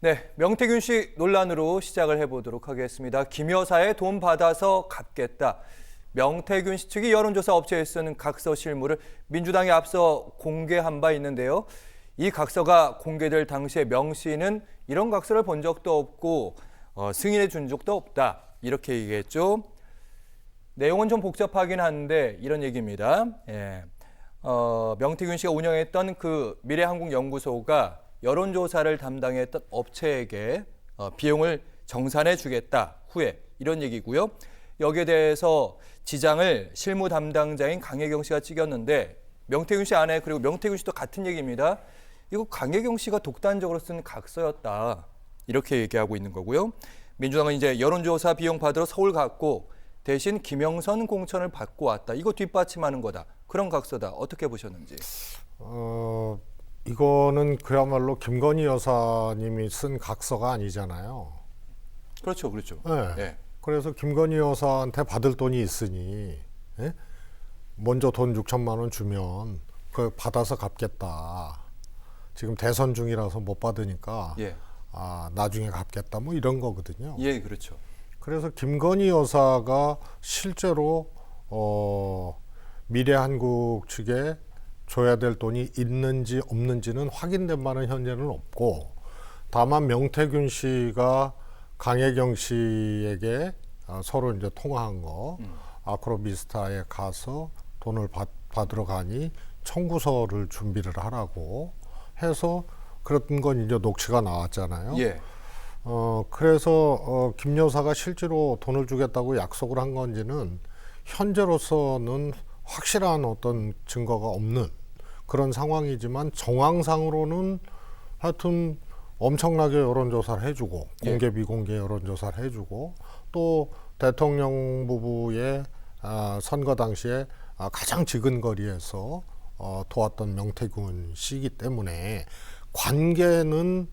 네, 명태균 씨 논란으로 시작을 해보도록 하겠습니다. 김 여사의 돈 받아서 갚겠다. 명태균 씨 측이 여론조사 업체에 쓰는 각서 실물을 민주당이 앞서 공개한 바 있는데요. 이 각서가 공개될 당시에 명 씨는 이런 각서를 본 적도 없고 승인해 준 적도 없다. 이렇게 얘기했죠. 내용은 좀 복잡하긴 한데 이런 얘기입니다. 명태균 씨가 운영했던 그 미래한국연구소가 여론조사를 담당했던 업체에게 비용을 정산해 주겠다 후에 이런 얘기고요. 여기에 대해서 지장을 실무 담당자인 강혜경 씨가 찍었는데 명태균 씨 아내 그리고 명태균 씨도 같은 얘기입니다. 이거 강혜경 씨가 독단적으로 쓴 각서였다. 이렇게 얘기하고 있는 거고요. 민주당은 이제 여론조사 비용 받으러 서울 갔고 대신 김영선 공천을 받고 왔다. 이거 뒷받침하는 거다. 그런 각서다. 어떻게 보셨는지. 이거는 그야말로 김건희 여사님이 쓴 각서가 아니잖아요. 그렇죠. 그렇죠. 네. 네. 그래서 김건희 여사한테 받을 돈이 있으니 먼저 돈 6천만 원 주면 그 받아서 갚겠다. 지금 대선 중이라서 못 받으니까 나중에 갚겠다. 뭐 이런 거거든요. 예, 그렇죠. 그래서 김건희 여사가 실제로 미래한국 측에 줘야 될 돈이 있는지 없는지는 확인된 바는 현재는 없고, 다만 명태균 씨가 강혜경 씨에게 서로 이제 통화한 거, 아크로비스타에 가서 돈을 받으러 가니 청구서를 준비를 하라고 해서 그랬던 건 이제 녹취가 나왔잖아요. 예. 그래서 김 여사가 실제로 돈을 주겠다고 약속을 한 건지는 현재로서는 확실한 어떤 증거가 없는 그런 상황이지만 정황상으로는 하여튼 엄청나게 여론조사를 해주고 공개 비공개 여론조사를 해주고 또 대통령 부부의 선거 당시에 가장 지근거리에서 도왔던 명태균 씨이기 때문에 관계는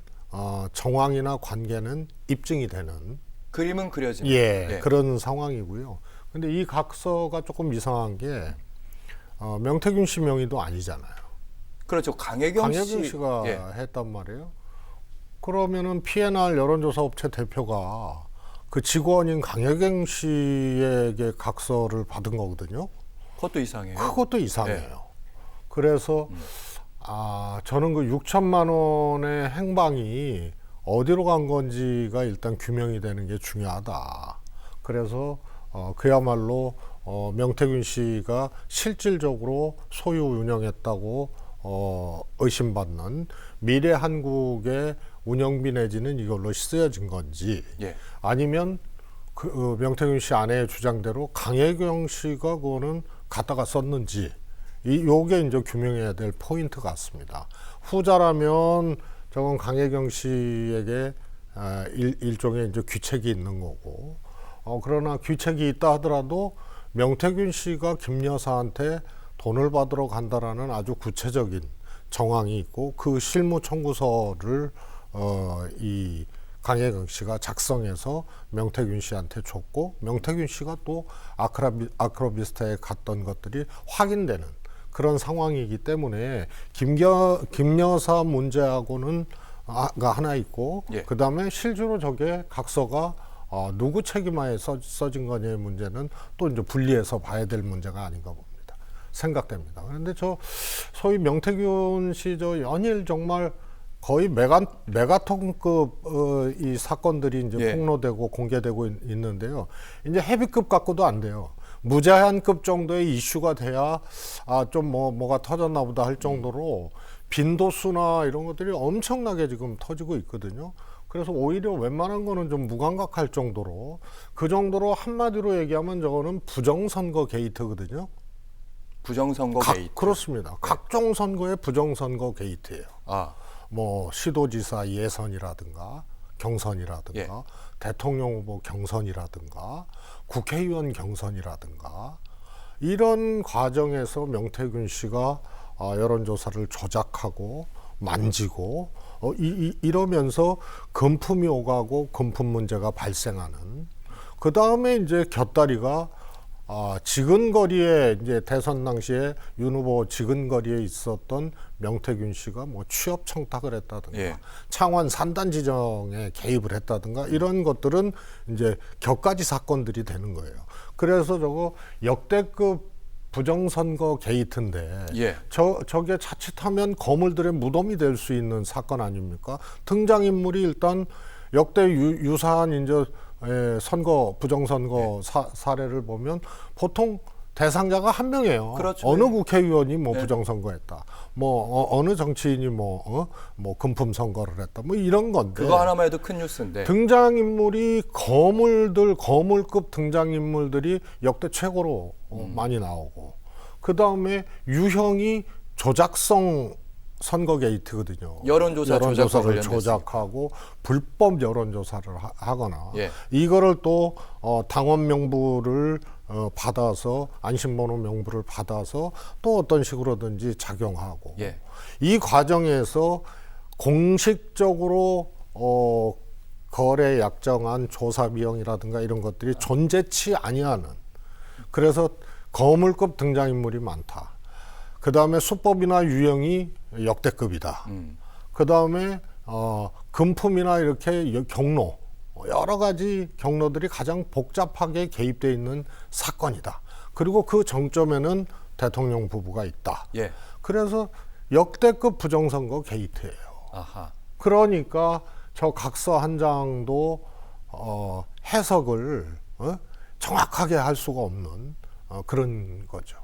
정황이나 관계는 입증이 되는 그림은 그려집니다. 그런 상황이고요. 근데 이 각서가 조금 이상한 게 명태균 씨 명의도 아니잖아요. 그렇죠. 강혜경 씨가 했단 말이에요. 그러면은 P&R 여론조사 업체 대표가 그 직원인 강혜경 씨에게 각서를 받은 거거든요. 그것도 이상해요. 그것도 이상해요. 그래서 저는 그 6천만 원의 행방이 어디로 간 건지가 일단 규명이 되는 게 중요하다. 그래서 그야말로 명태균 씨가 실질적으로 소유 운영했다고 의심받는 미래한국의 운영비 내지는 이걸로 쓰여진 건지 아니면 그 명태균 씨 아내의 주장대로 강혜경 씨가 그거는 갖다가 썼는지 요게 이제 규명해야 될 포인트 같습니다. 후자라면 저건 강혜경 씨에게 일종의 이제 귀책이 있는 거고, 그러나 귀책이 있다 하더라도 명태균 씨가 김 여사한테 돈을 받으러 간다라는 아주 구체적인 정황이 있고 그 실무 청구서를 이 강혜경 씨가 작성해서 명태균 씨한테 줬고 명태균 씨가 또 아크로비스타에 갔던 것들이 확인되는 그런 상황이기 때문에 김 여사 문제하고는 가 하나 있고 그 다음에 실제로 저게 각서가 누구 책임하에 써진 거냐의 문제는 또 이제 분리해서 봐야 될 문제가 아닌가 봅니다. 생각됩니다. 그런데 소위 명태균 씨 연일 정말 거의 메가톤급 이 사건들이 이제 폭로되고 공개되고 있는데요. 이제 헤비급 갖고도 안 돼요. 무제한급 정도의 이슈가 돼야 좀 뭐가 터졌나 보다 할 정도로 빈도수나 이런 것들이 엄청나게 지금 터지고 있거든요. 그래서 오히려 웬만한 거는 좀 무감각할 정도로 그 정도로 한마디로 얘기하면 저거는 부정선거 게이트거든요. 부정선거 게이트. 그렇습니다. 각종 선거의 부정선거 게이트예요. 뭐 시도지사 예선이라든가 경선이라든가 대통령 후보 경선이라든가 국회의원 경선이라든가 이런 과정에서 명태균 씨가 여론조사를 조작하고 만지고 이러면서 금품이 오가고 금품 문제가 발생하는 그 다음에 이제 곁다리가 지근거리에 이제 대선 당시에 윤 후보 지근거리에 있었던 명태균 씨가 뭐 취업 청탁을 했다든가 예. 창원 산단 지정에 개입을 했다든가 이런 것들은 이제 격가지 사건들이 되는 거예요. 그래서 저거 역대급 부정선거 게이트인데 예. 저게 자칫하면 거물들의 무덤이 될 수 있는 사건 아닙니까? 등장인물이 일단 역대 유사한 이제 선거 부정선거 사례를 보면 보통 대상자가 한 명이에요. 그렇죠. 어느 국회의원이 뭐 네. 부정선거했다. 뭐 어느 정치인이 뭐 금품 선거를 했다. 뭐 이런 건데. 그거 하나만 해도 큰 뉴스인데. 등장인물이 거물급 등장인물들이 역대 최고로 많이 나오고 그 다음에 유형이 조작성 선거 게이트거든요. 여론조사 조작과 여론조사를 관련됐습니다. 조작하고 불법 여론조사를 하거나 예. 이거를 또 당원 명부를 받아서 안심번호 명부를 받아서 또 어떤 식으로든지 작용하고 예. 이 과정에서 공식적으로 거래 약정한 조사 비용이라든가 이런 것들이 존재치 아니하는 그래서 거물급 등장인물이 많다. 그 다음에 수법이나 유형이 역대급이다. 그 다음에 금품이나 이렇게 경로 여러 가지 경로들이 가장 복잡하게 개입되어 있는 사건이다. 그리고 그 정점에는 대통령 부부가 있다. 예. 그래서 역대급 부정선거 게이트예요. 아하. 그러니까 저 각서 한 장도 해석을 정확하게 할 수가 없는 그런 거죠.